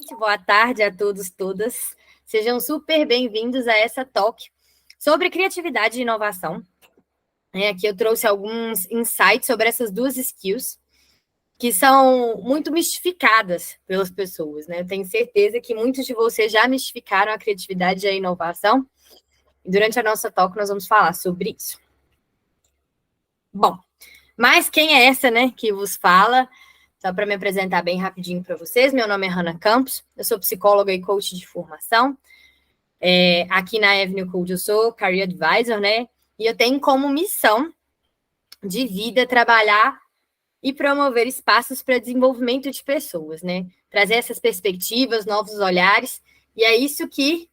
Boa tarde a todos, todas. Sejam super bem-vindos a essa talk sobre criatividade e inovação. Aqui eu trouxe alguns insights sobre essas duas skills que são muito mistificadas pelas pessoas, né? Eu tenho certeza que muitos de vocês já mistificaram a criatividade e a inovação. E durante a nossa talk nós vamos falar sobre isso. Bom, mas quem é essa, né, que vos fala? Só para me apresentar bem rapidinho para vocês, meu nome é Hannah Campos, eu sou psicóloga e coach de formação. Aqui na Avenue Code eu sou Career Advisor, né? E eu tenho como missão de vida trabalhar e promover espaços para desenvolvimento de pessoas, né? Trazer essas perspectivas, novos olhares, e é isso que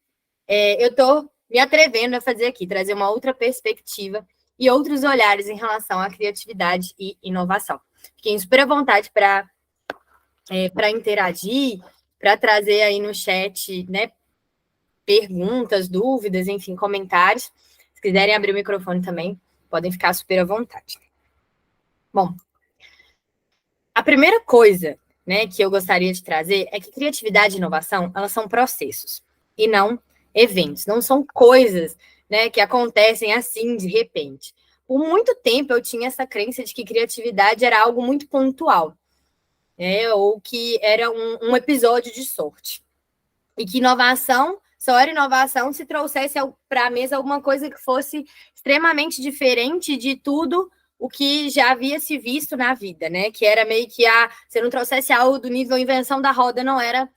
eu estou me atrevendo a fazer aqui, trazer uma outra perspectiva e outros olhares em relação à criatividade e inovação. Fiquem super à vontade para interagir, para trazer aí no chat, né, perguntas, dúvidas, enfim, comentários. Se quiserem abrir o microfone também, podem ficar super à vontade. Bom, a primeira coisa, né, que eu gostaria de trazer é que criatividade e inovação, elas são processos e não eventos, não são coisas, né, que acontecem assim de repente. Por muito tempo eu tinha essa crença de que criatividade era algo muito pontual, né, ou que era um episódio de sorte. E que inovação só era inovação se trouxesse para a mesa alguma coisa que fosse extremamente diferente de tudo o que já havia se visto na vida, né? Que era meio que se não trouxesse algo do nível invenção da roda, não era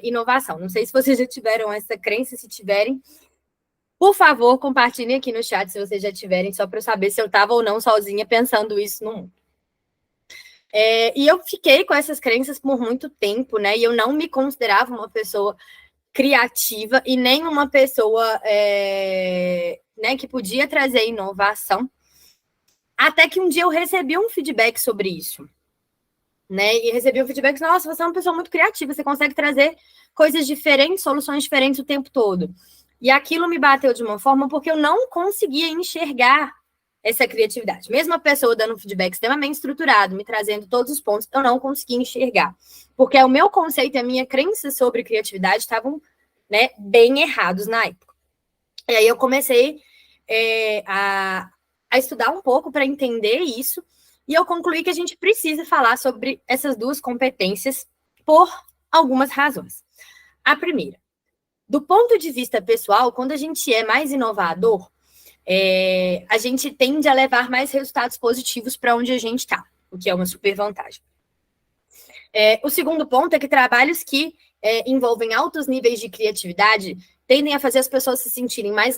inovação. Não sei se vocês já tiveram essa crença, se tiverem, por favor, compartilhem aqui no chat se vocês já tiverem, só para eu saber se eu estava ou não sozinha pensando isso no mundo. E eu fiquei com essas crenças por muito tempo, né? E eu não me considerava uma pessoa criativa e nem uma pessoa né, que podia trazer inovação. Até que um dia eu recebi um feedback sobre isso, né? E recebi um feedback, nossa, você é uma pessoa muito criativa, você consegue trazer coisas diferentes, soluções diferentes o tempo todo. E aquilo me bateu de uma forma porque eu não conseguia enxergar essa criatividade. Mesmo a pessoa dando um feedback extremamente estruturado, me trazendo todos os pontos, eu não conseguia enxergar. Porque o meu conceito e a minha crença sobre criatividade estavam, né, bem errados na época. E aí eu comecei a estudar um pouco para entender isso, e eu concluí que a gente precisa falar sobre essas duas competências por algumas razões. A primeira, do ponto de vista pessoal, quando a gente é mais inovador, a gente tende a levar mais resultados positivos para onde a gente está, o que é uma super vantagem. O segundo ponto é que trabalhos que envolvem altos níveis de criatividade tendem a fazer as pessoas se sentirem mais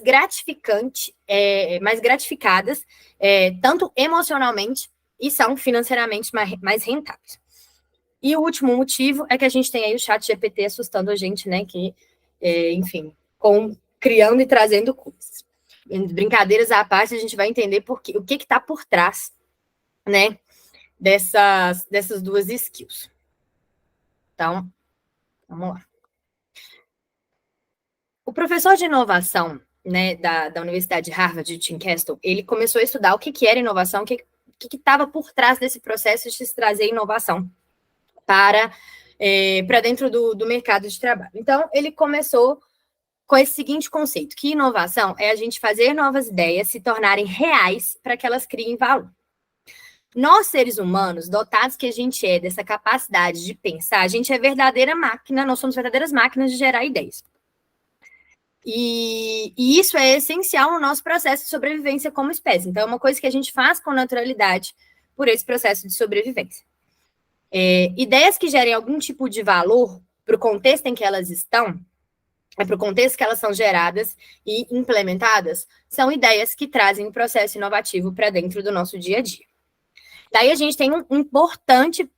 gratificadas, tanto emocionalmente e são financeiramente mais rentáveis. E o último motivo é que a gente tem aí o chat GPT assustando a gente, né? Que, enfim, criando e trazendo coisas. Brincadeiras à parte, a gente vai entender o que está por trás, né, dessas duas skills. Então, vamos lá. O professor de inovação, né, da Universidade de Harvard, Tim Castle, ele começou a estudar o que era inovação, o que estava por trás desse processo de se trazer inovação para dentro do mercado de trabalho. Então, ele começou com esse seguinte conceito, que inovação é a gente fazer novas ideias se tornarem reais para que elas criem valor. Nós, seres humanos, dotados que a gente é dessa capacidade de pensar, a gente é verdadeira máquina, nós somos verdadeiras máquinas de gerar ideias. E isso é essencial no nosso processo de sobrevivência como espécie. Então, é uma coisa que a gente faz com naturalidade por esse processo de sobrevivência. Ideias que gerem algum tipo de valor para o contexto em que elas estão, para o contexto que elas são geradas e implementadas, são ideias que trazem um processo inovativo para dentro do nosso dia a dia. Daí a gente tem uma importante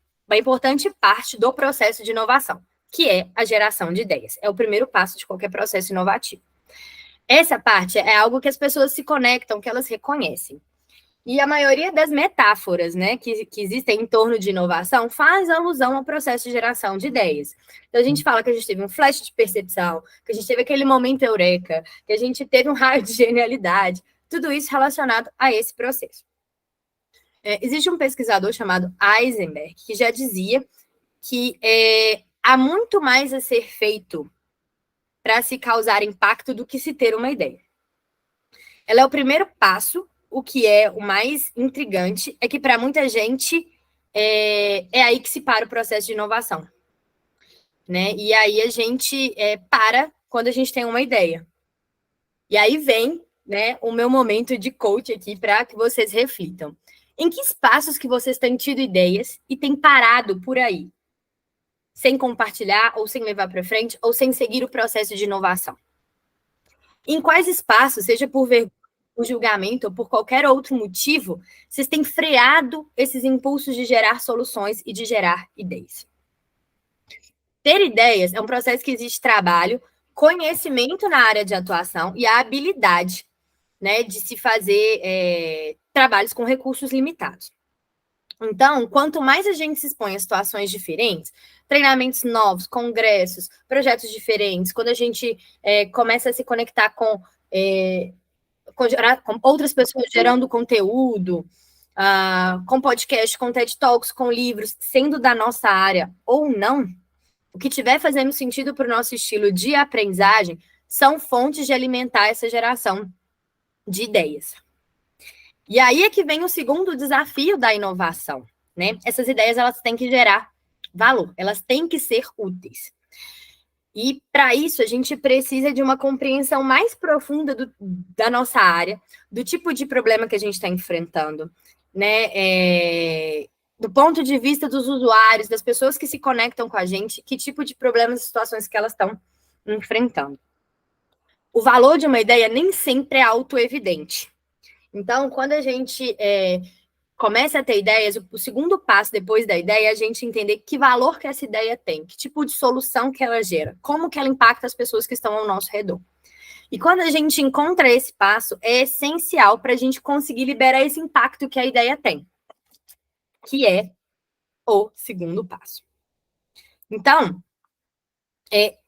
parte do processo de inovação, que é a geração de ideias. É o primeiro passo de qualquer processo inovativo. Essa parte é algo que as pessoas se conectam, que elas reconhecem. E a maioria das metáforas, né, que existem em torno de inovação faz alusão ao processo de geração de ideias. Então, a gente fala que a gente teve um flash de percepção, que a gente teve aquele momento eureka, que a gente teve um raio de genialidade, tudo isso relacionado a esse processo. Existe um pesquisador chamado Heisenberg, que já dizia que há muito mais a ser feito para se causar impacto do que se ter uma ideia. Ela é o primeiro passo. O que é o mais intrigante é que, para muita gente, é aí que se para o processo de inovação. Né? E aí a gente para quando a gente tem uma ideia. E aí vem, né, o meu momento de coach aqui para que vocês reflitam. Em que espaços que vocês têm tido ideias e têm parado por aí? Sem compartilhar, ou sem levar para frente, ou sem seguir o processo de inovação? Em quais espaços, seja por vergonha, por julgamento ou por qualquer outro motivo, vocês têm freado esses impulsos de gerar soluções e de gerar ideias? Ter ideias é um processo que exige trabalho, conhecimento na área de atuação e a habilidade, né, de se fazer trabalhos com recursos limitados. Então, quanto mais a gente se expõe a situações diferentes, treinamentos novos, congressos, projetos diferentes, quando a gente começa a se conectar com outras pessoas gerando conteúdo, com podcast, com TED Talks, com livros, sendo da nossa área ou não, o que estiver fazendo sentido para o nosso estilo de aprendizagem são fontes de alimentar essa geração de ideias. E aí é que vem o segundo desafio da inovação, né? Essas ideias, elas têm que gerar valor, elas têm que ser úteis. E para isso a gente precisa de uma compreensão mais profunda da nossa área, do tipo de problema que a gente está enfrentando, né? Do ponto de vista dos usuários, das pessoas que se conectam com a gente, que tipo de problemas e situações que elas estão enfrentando. O valor de uma ideia nem sempre é autoevidente. Então, quando a gente começa a ter ideias, o segundo passo depois da ideia é a gente entender que valor que essa ideia tem, que tipo de solução que ela gera, como que ela impacta as pessoas que estão ao nosso redor. E quando a gente encontra esse passo, é essencial para a gente conseguir liberar esse impacto que a ideia tem, que é o segundo passo. Então,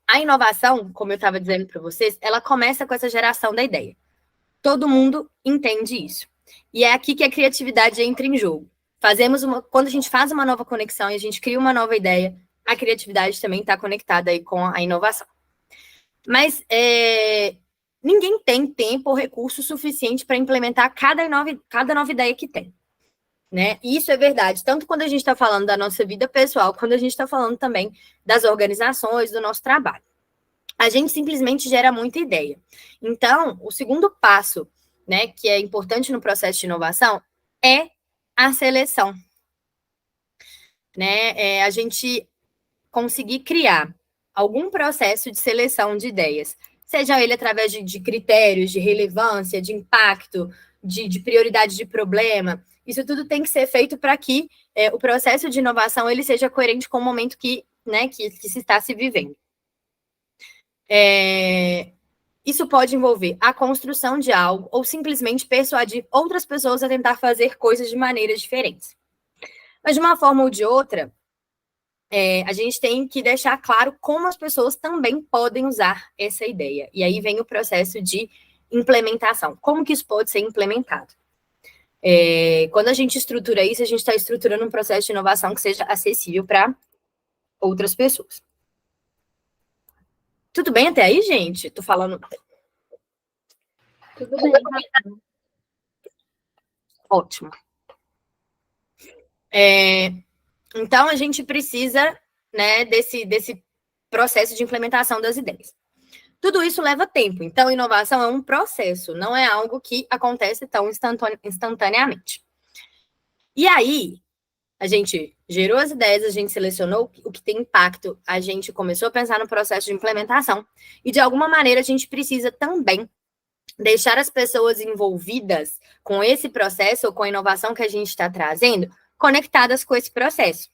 a inovação, como eu estava dizendo para vocês, ela começa com essa geração da ideia. Todo mundo entende isso. E é aqui que a criatividade entra em jogo. Quando a gente faz uma nova conexão e a gente cria uma nova ideia, a criatividade também está conectada aí com a inovação. Mas ninguém tem tempo ou recurso suficiente para implementar cada nova ideia que tem. Né? E isso é verdade, tanto quando a gente está falando da nossa vida pessoal, quando a gente está falando também das organizações, do nosso trabalho. A gente simplesmente gera muita ideia. Então, o segundo passo, né, que é importante no processo de inovação, é a seleção. Né? A gente conseguir criar algum processo de seleção de ideias, seja ele através de critérios, de relevância, de impacto, de prioridade de problema. Isso tudo tem que ser feito para que o processo de inovação ele seja coerente com o momento que se está se vivendo. Isso pode envolver a construção de algo ou simplesmente persuadir outras pessoas a tentar fazer coisas de maneiras diferentes. Mas de uma forma ou de outra, a gente tem que deixar claro como as pessoas também podem usar essa ideia. E aí vem o processo de implementação. Como que isso pode ser implementado? Quando a gente estrutura isso, a gente está estruturando um processo de inovação que seja acessível para outras pessoas. Tudo bem até aí, gente? Tô falando... Tudo bem. Ótimo. Então, a gente precisa, né, desse processo de implementação das ideias. Tudo isso leva tempo. Então, inovação é um processo, não é algo que acontece tão instantaneamente. E aí, a gente gerou as ideias, a gente selecionou o que tem impacto, a gente começou a pensar no processo de implementação. E, de alguma maneira, a gente precisa também deixar as pessoas envolvidas com esse processo ou com a inovação que a gente está trazendo, conectadas com esse processo.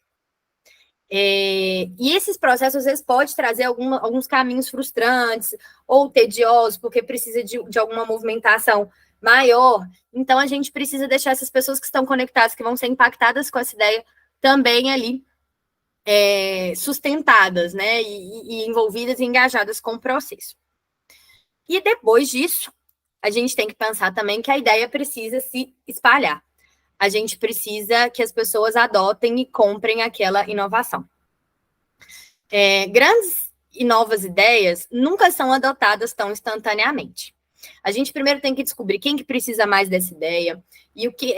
E esses processos, às vezes, podem trazer alguns caminhos frustrantes ou tediosos, porque precisa de alguma movimentação maior. Então, a gente precisa deixar essas pessoas que estão conectadas, que vão ser impactadas com essa ideia, também ali sustentadas, né? E envolvidas e engajadas com o processo. E depois disso, a gente tem que pensar também que a ideia precisa se espalhar. A gente precisa que as pessoas adotem e comprem aquela inovação. Grandes e novas ideias nunca são adotadas tão instantaneamente. A gente primeiro tem que descobrir quem que precisa mais dessa ideia e o que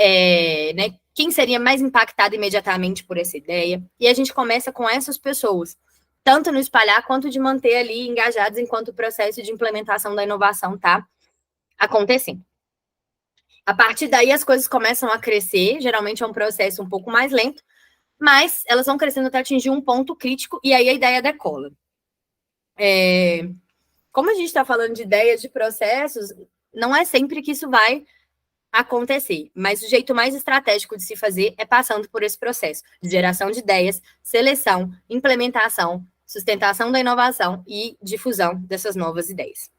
né, quem seria mais impactado imediatamente por essa ideia. E a gente começa com essas pessoas, tanto no espalhar quanto de manter ali engajados enquanto o processo de implementação da inovação está acontecendo. A partir daí as coisas começam a crescer, geralmente é um processo um pouco mais lento, mas elas vão crescendo até atingir um ponto crítico e aí a ideia decola. Como a gente está falando de ideias, de processos, não é sempre que isso vai acontecer, mas o jeito mais estratégico de se fazer é passando por esse processo de geração de ideias, seleção, implementação, sustentação da inovação e difusão dessas novas ideias.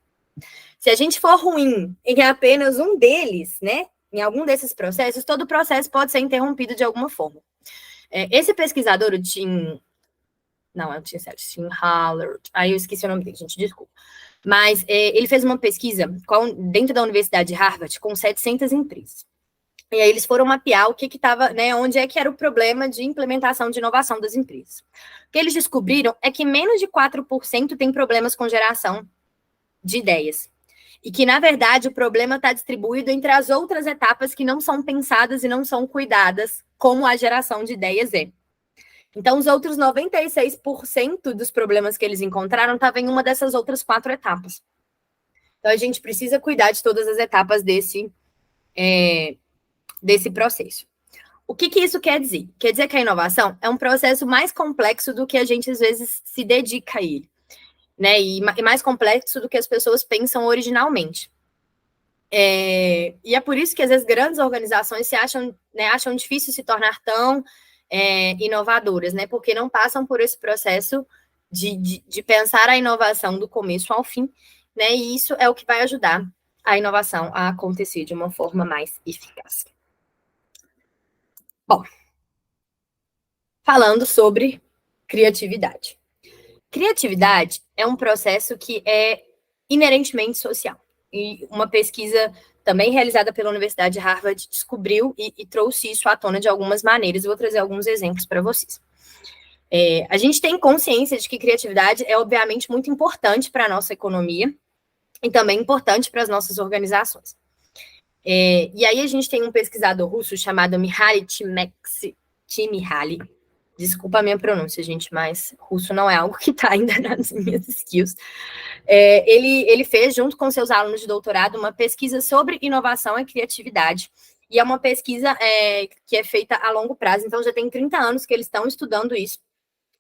Se a gente for ruim em apenas um deles, né, em algum desses processos, todo o processo pode ser interrompido de alguma forma. Esse pesquisador, o Tim Haller, aí eu esqueci o nome dele, gente, desculpa. Mas ele fez uma pesquisa dentro da Universidade de Harvard com 700 empresas. E aí eles foram mapear o que estava, né, onde é que era o problema de implementação de inovação das empresas. O que eles descobriram é que menos de 4% tem problemas com geração de ideias. E que, na verdade, o problema está distribuído entre as outras etapas que não são pensadas e não são cuidadas, como a geração de ideias é. Então, os outros 96% dos problemas que eles encontraram estavam em uma dessas outras 4 etapas. Então, a gente precisa cuidar de todas as etapas desse processo. O que isso quer dizer? Quer dizer que a inovação é um processo mais complexo do que a gente, às vezes, se dedica a ele, né? E mais complexo do que as pessoas pensam originalmente. E é por isso que, às vezes, grandes organizações acham difícil se tornar tão inovadoras, né? Porque não passam por esse processo de pensar a inovação do começo ao fim, né? E isso é o que vai ajudar a inovação a acontecer de uma forma mais eficaz. Bom, falando sobre criatividade. Criatividade é um processo que é inerentemente social. E uma pesquisa também realizada pela Universidade de Harvard descobriu e trouxe isso à tona de algumas maneiras. Eu vou trazer alguns exemplos para vocês. A gente tem consciência de que criatividade é, obviamente, muito importante para a nossa economia e também importante para as nossas organizações. E aí a gente tem um pesquisador russo chamado Mihaly Csikszentmihalyi. Desculpa a minha pronúncia, gente, mas russo não é algo que está ainda nas minhas skills. Ele fez, junto com seus alunos de doutorado, uma pesquisa sobre inovação e criatividade. E é uma pesquisa que é feita a longo prazo, então já tem 30 anos que eles estão estudando isso.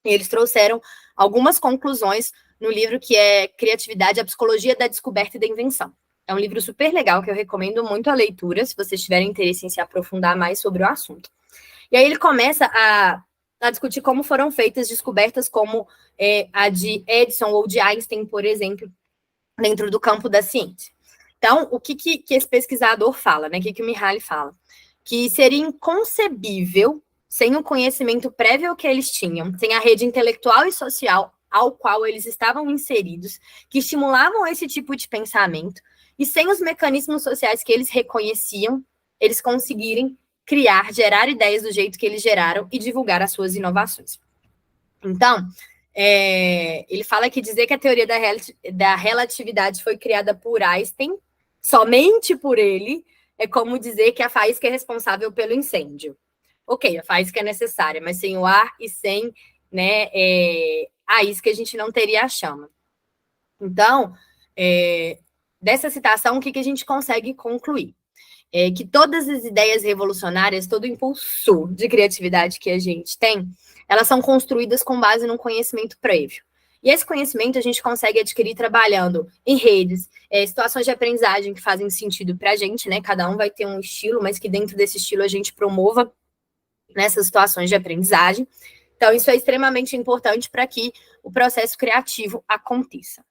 E eles trouxeram algumas conclusões no livro que é Criatividade, a Psicologia da Descoberta e da Invenção. É um livro super legal que eu recomendo muito a leitura, se vocês tiverem interesse em se aprofundar mais sobre o assunto. E aí ele começa a discutir como foram feitas descobertas como a de Edison ou de Einstein, por exemplo, dentro do campo da ciência. Então, o que esse pesquisador fala, né? O que o Mihaly fala? Que seria inconcebível, sem o conhecimento prévio que eles tinham, sem a rede intelectual e social ao qual eles estavam inseridos, que estimulavam esse tipo de pensamento, e sem os mecanismos sociais que eles reconheciam, eles conseguirem criar, gerar ideias do jeito que eles geraram e divulgar as suas inovações. Então, ele fala que dizer que a teoria da relatividade foi criada por Einstein, somente por ele, é como dizer que a faísca é responsável pelo incêndio. Ok, a faísca é necessária, mas sem o ar e sem, né, a isca a gente não teria a chama. Então, dessa citação, o que a gente consegue concluir? Que todas as ideias revolucionárias, todo o impulso de criatividade que a gente tem, elas são construídas com base num conhecimento prévio. E esse conhecimento a gente consegue adquirir trabalhando em redes, situações de aprendizagem que fazem sentido para a gente, né? Cada um vai ter um estilo, mas que dentro desse estilo a gente promova nessas situações de aprendizagem. Então, isso é extremamente importante para que o processo criativo aconteça.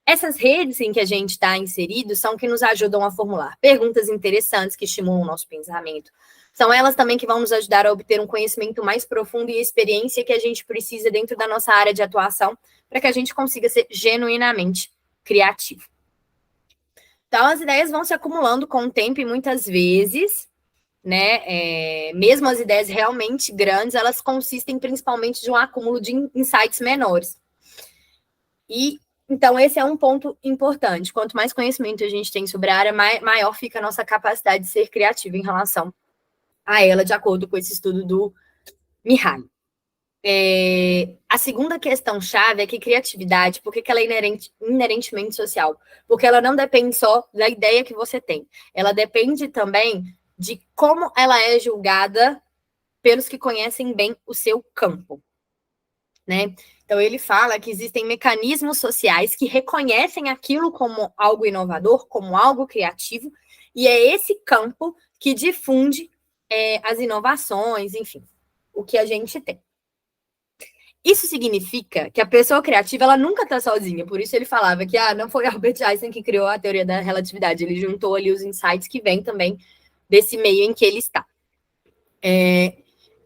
Essas redes em que a gente está inserido são que nos ajudam a formular perguntas interessantes que estimulam o nosso pensamento. São elas também que vão nos ajudar a obter um conhecimento mais profundo e experiência que a gente precisa dentro da nossa área de atuação para que a gente consiga ser genuinamente criativo. Então, as ideias vão se acumulando com o tempo e muitas vezes, né, mesmo as ideias realmente grandes, elas consistem principalmente de um acúmulo de insights menores. E então esse é um ponto importante. Quanto mais conhecimento a gente tem sobre a área, maior fica a nossa capacidade de ser criativa em relação a ela, de acordo com esse estudo do Mihaly. A segunda questão-chave é que criatividade, por que ela é inerentemente social? Porque ela não depende só da ideia que você tem. Ela depende também de como ela é julgada pelos que conhecem bem o seu campo, né? Então, ele fala que existem mecanismos sociais que reconhecem aquilo como algo inovador, como algo criativo, e é esse campo que difunde as inovações, enfim, o que a gente tem. Isso significa que a pessoa criativa, ela nunca está sozinha. Por isso ele falava que não foi Albert Einstein que criou a teoria da relatividade. Ele juntou ali os insights que vêm também desse meio em que ele está.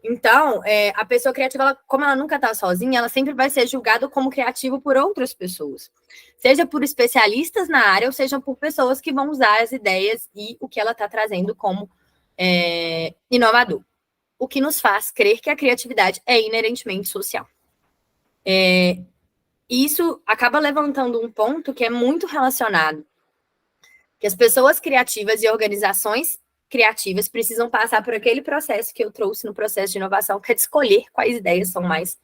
Então, a pessoa criativa, como ela nunca está sozinha, ela sempre vai ser julgada como criativa por outras pessoas. Seja por especialistas na área, ou seja por pessoas que vão usar as ideias e o que ela está trazendo como inovador. O que nos faz crer que a criatividade é inerentemente social. Isso acaba levantando um ponto que é muito relacionado, que as pessoas criativas e organizações criativas precisam passar por aquele processo que eu trouxe no processo de inovação, que é de escolher quais ideias são mais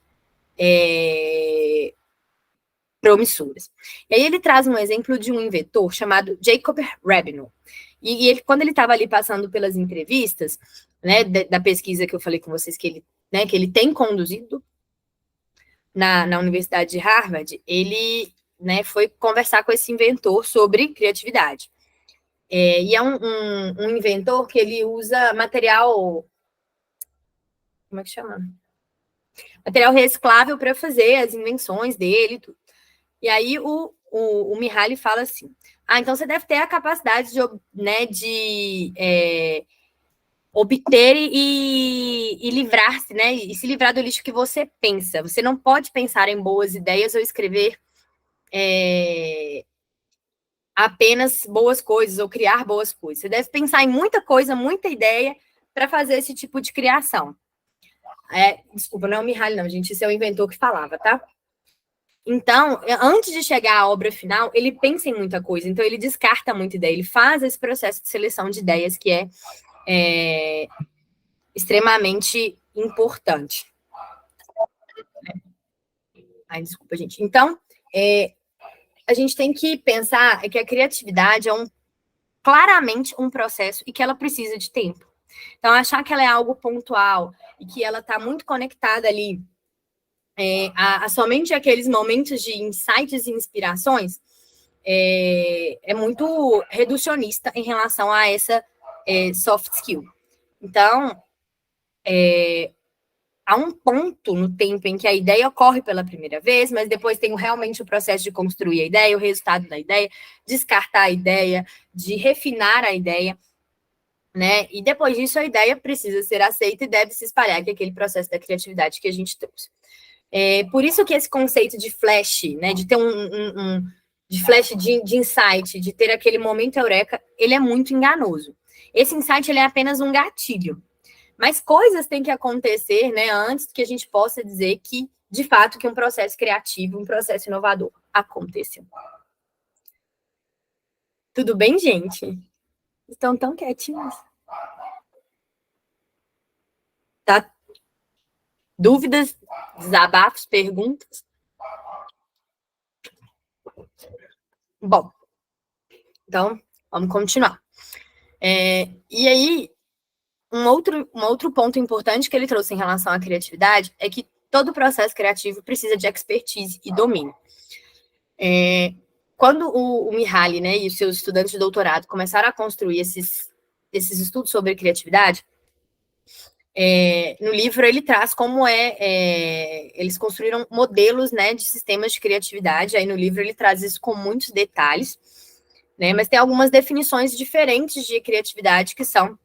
promissoras. E aí ele traz um exemplo de um inventor chamado Jacob Rabinow. E ele, quando ele estava ali passando pelas entrevistas, né, da pesquisa que eu falei com vocês que ele tem conduzido na Universidade de Harvard, ele foi conversar com esse inventor sobre criatividade. E é um inventor que ele usa material... Como é que chama? Material reciclável para fazer as invenções dele e tudo. E aí o Mihaly fala assim, então você deve ter a capacidade de obter e livrar-se, né? E se livrar do lixo que você pensa. Você não pode pensar em boas ideias ou escrever apenas boas coisas ou criar boas coisas. Você deve pensar em muita coisa, muita ideia para fazer esse tipo de criação. Desculpa, não é o Mihaly, não, gente. Isso é o inventor que falava, tá? Então, antes de chegar à obra final, ele pensa em muita coisa. Então, ele descarta muita ideia. Ele faz esse processo de seleção de ideias que é extremamente importante. Desculpa, gente. Então, a gente tem que pensar que a criatividade é claramente um processo e que ela precisa de tempo. Então, achar que ela é algo pontual e que ela está muito conectada ali a somente aqueles momentos de insights e inspirações é muito reducionista em relação a essa soft skill. Então, há um ponto no tempo em que a ideia ocorre pela primeira vez, mas depois tem realmente o processo de construir a ideia, o resultado da ideia, descartar a ideia, de refinar a ideia, né? E depois disso a ideia precisa ser aceita e deve se espalhar, que é aquele processo da criatividade que a gente trouxe. Por isso que esse conceito de flash, né, de ter de flash de insight, de ter aquele momento eureka, ele é muito enganoso. Esse insight ele é apenas um gatilho. Mas coisas têm que acontecer, né, antes que a gente possa dizer que, de fato, que um processo criativo, um processo inovador aconteceu. Tudo bem, gente? Estão tão quietinhos. Tá? Dúvidas, desabafos, perguntas? Bom, então, vamos continuar. E aí, um outro ponto importante que ele trouxe em relação à criatividade é que todo processo criativo precisa de expertise e domínio. Quando o Mihaly, né, e os seus estudantes de doutorado começaram a construir esses estudos sobre criatividade, no livro ele traz como eles construíram modelos, né, de sistemas de criatividade. Aí no livro ele traz isso com muitos detalhes, né, mas tem algumas definições diferentes de criatividade que são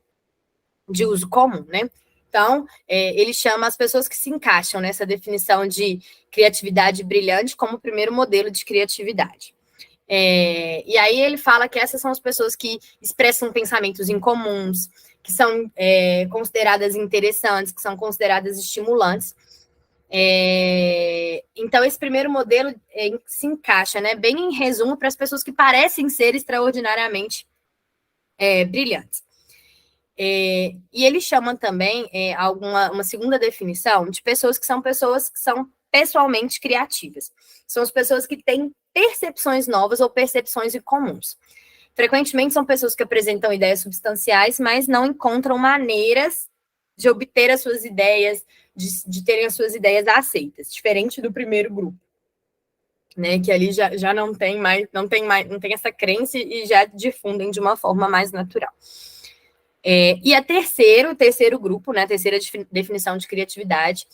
de uso comum, né? Então, ele chama as pessoas que se encaixam nessa definição de criatividade brilhante como o primeiro modelo de criatividade. E aí ele fala que essas são as pessoas que expressam pensamentos incomuns, que são consideradas interessantes, que são consideradas estimulantes. Então, esse primeiro modelo se encaixa, né, bem em resumo, para as pessoas que parecem ser extraordinariamente brilhantes. E ele chama também uma segunda definição de pessoas que são pessoalmente criativas. São as pessoas que têm percepções novas ou percepções incomuns. Frequentemente são pessoas que apresentam ideias substanciais, mas não encontram maneiras de obter as suas ideias, de terem as suas ideias aceitas, diferente do primeiro grupo, né? Que ali já não tem não tem essa crença e já difundem de uma forma mais natural. E o terceiro grupo, né? A terceira definição de criatividade,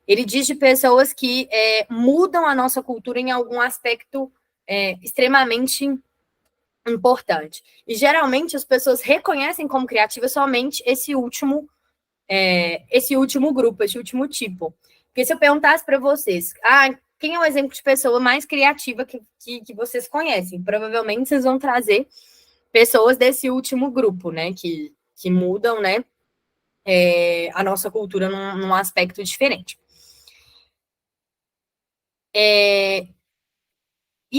ele diz de pessoas que mudam a nossa cultura em algum aspecto extremamente importante. E geralmente as pessoas reconhecem como criativa somente esse último grupo, esse último tipo. Porque se eu perguntasse para vocês, quem é o exemplo de pessoa mais criativa que vocês conhecem? Provavelmente vocês vão trazer pessoas desse último grupo, né? Que mudam, né? A nossa cultura num aspecto diferente. E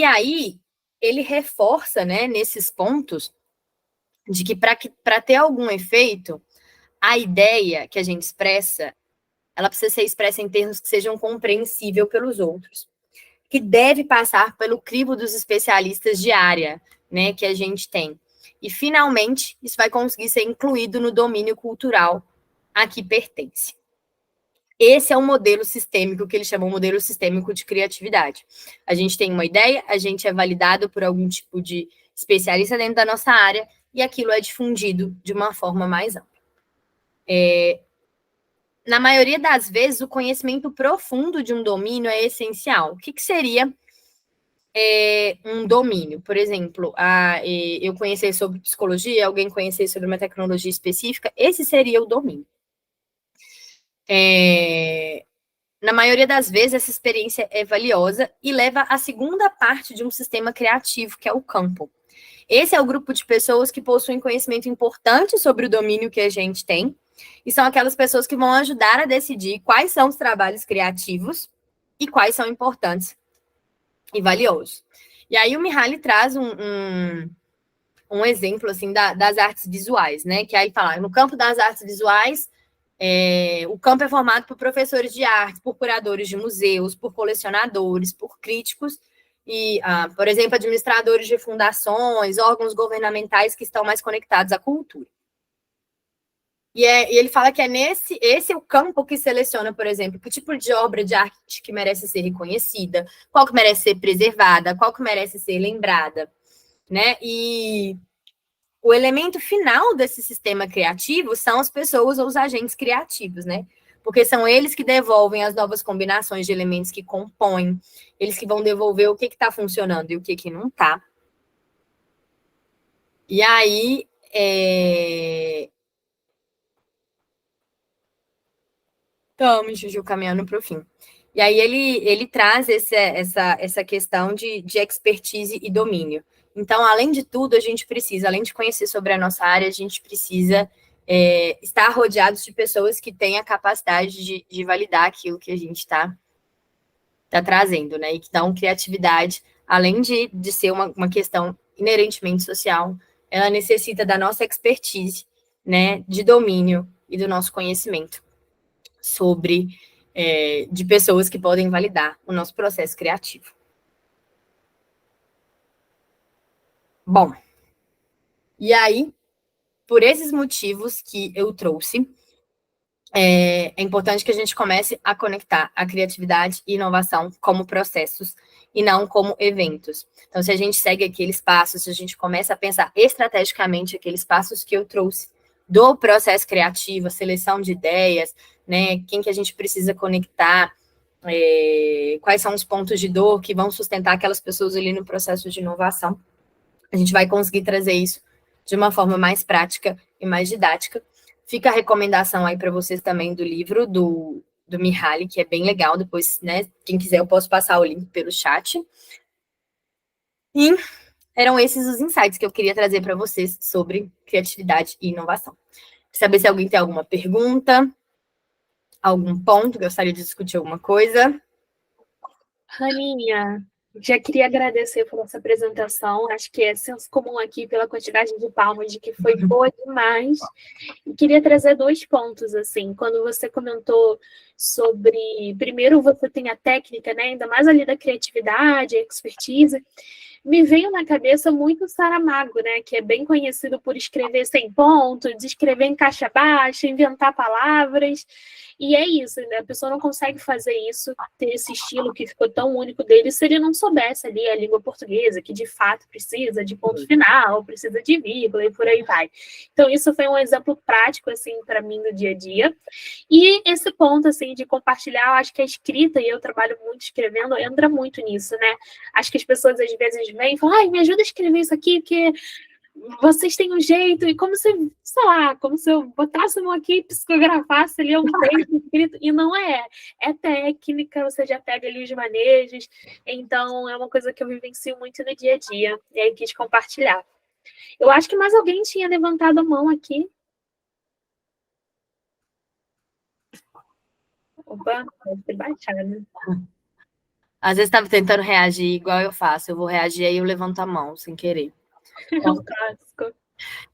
aí, ele reforça, né, nesses pontos, de que para ter algum efeito, a ideia que a gente expressa, ela precisa ser expressa em termos que sejam compreensíveis pelos outros, que deve passar pelo crivo dos especialistas de área, né, que a gente tem. E, finalmente, isso vai conseguir ser incluído no domínio cultural a que pertence. Esse é um modelo sistêmico que ele chama de modelo sistêmico de criatividade. A gente tem uma ideia, a gente é validado por algum tipo de especialista dentro da nossa área e aquilo é difundido de uma forma mais ampla. Na maioria das vezes, o conhecimento profundo de um domínio é essencial. O que seria um domínio? Por exemplo, eu conhecer sobre psicologia, alguém conhecer sobre uma tecnologia específica, esse seria o domínio. Na maioria das vezes, essa experiência é valiosa e leva à segunda parte de um sistema criativo, que é o campo. Esse é o grupo de pessoas que possuem conhecimento importante sobre o domínio que a gente tem, e são aquelas pessoas que vão ajudar a decidir quais são os trabalhos criativos e quais são importantes e valiosos. E aí o Mihaly traz um exemplo assim das artes visuais, né? Que aí fala, no campo das artes visuais, o campo é formado por professores de arte, por curadores de museus, por colecionadores, por críticos e, por exemplo, administradores de fundações, órgãos governamentais que estão mais conectados à cultura. E ele fala que esse é o campo que seleciona, por exemplo, que tipo de obra de arte que merece ser reconhecida, qual que merece ser preservada, qual que merece ser lembrada, né? E o elemento final desse sistema criativo são as pessoas ou os agentes criativos, né? Porque são eles que devolvem as novas combinações de elementos que compõem, eles que vão devolver o que está funcionando e o que não está. E aí, estamos, Juju, caminhando para o fim. E aí ele traz essa questão de expertise e domínio. Então, além de tudo, a gente precisa, além de conhecer sobre a nossa área, a gente precisa estar rodeados de pessoas que têm a capacidade de validar aquilo que a gente está trazendo, né? E que dão criatividade, além de ser uma questão inerentemente social, ela necessita da nossa expertise, né? De domínio e do nosso conhecimento sobre de pessoas que podem validar o nosso processo criativo. Bom, e aí, por esses motivos que eu trouxe, é importante que a gente comece a conectar a criatividade e inovação como processos e não como eventos. Então, se a gente segue aqueles passos, se a gente começa a pensar estrategicamente aqueles passos que eu trouxe do processo criativo, a seleção de ideias, né, quem que a gente precisa conectar, quais são os pontos de dor que vão sustentar aquelas pessoas ali no processo de inovação, a gente vai conseguir trazer isso de uma forma mais prática e mais didática. Fica a recomendação aí para vocês também do livro do Mihaly, que é bem legal. Depois, né, quem quiser, eu posso passar o link pelo chat. E eram esses os insights que eu queria trazer para vocês sobre criatividade e inovação. Saber se alguém tem alguma pergunta. algum ponto? Gostaria de discutir alguma coisa? Raninha, já queria agradecer por essa apresentação. Acho que é senso comum aqui pela quantidade de palmas de que foi boa demais. E queria trazer 2 pontos, assim. Quando você comentou sobre, primeiro, você tem a técnica, né? Ainda mais ali da criatividade, expertise. Me veio na cabeça muito o Saramago, né? Que é bem conhecido por escrever sem pontos, escrever em caixa baixa, inventar palavras. E é isso, né? A pessoa não consegue fazer isso, ter esse estilo que ficou tão único dele, se ele não soubesse ali a língua portuguesa, que de fato precisa de ponto final, precisa de vírgula e por aí vai. Então, isso foi um exemplo prático, assim, para mim no dia a dia. E esse ponto, assim, de compartilhar, eu acho que a escrita, e eu trabalho muito escrevendo, entra muito nisso, né? Acho que as pessoas às vezes vêm e falam, ai, me ajuda a escrever isso aqui, porque vocês têm um jeito, e como se, sei lá, como se eu botasse a mão aqui e psicografasse ali um texto escrito, e não é. É técnica, você já pega ali os manejos, então é uma coisa que eu vivencio muito no dia a dia, e aí quis compartilhar. Eu acho que mais alguém tinha levantado a mão aqui. Opa, deve ter baixado, né? Às vezes estava tentando reagir igual eu faço. Eu vou reagir, aí eu levanto a mão, sem querer. Um clássico.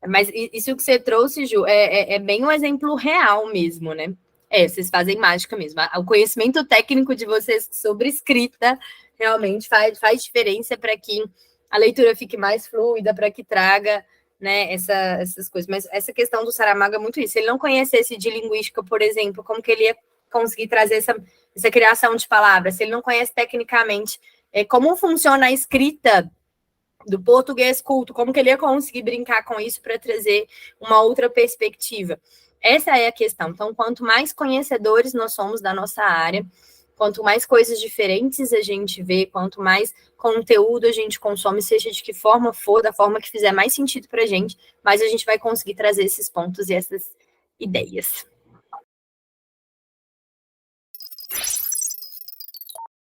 Mas isso que você trouxe, Ju, é bem um exemplo real mesmo, né? Vocês fazem mágica mesmo. O conhecimento técnico de vocês sobre escrita realmente faz diferença para que a leitura fique mais fluida, para que traga, né, essas coisas. Mas essa questão do Saramago é muito isso. Se ele não conhecesse de linguística, por exemplo, como que ele ia conseguir trazer essa criação de palavras? Se ele não conhece tecnicamente como funciona a escrita do português culto, como que ele ia conseguir brincar com isso para trazer uma outra perspectiva? Essa é a questão. Então, quanto mais conhecedores nós somos da nossa área, quanto mais coisas diferentes a gente vê, quanto mais conteúdo a gente consome, seja de que forma for, da forma que fizer mais sentido para a gente, mais a gente vai conseguir trazer esses pontos e essas ideias.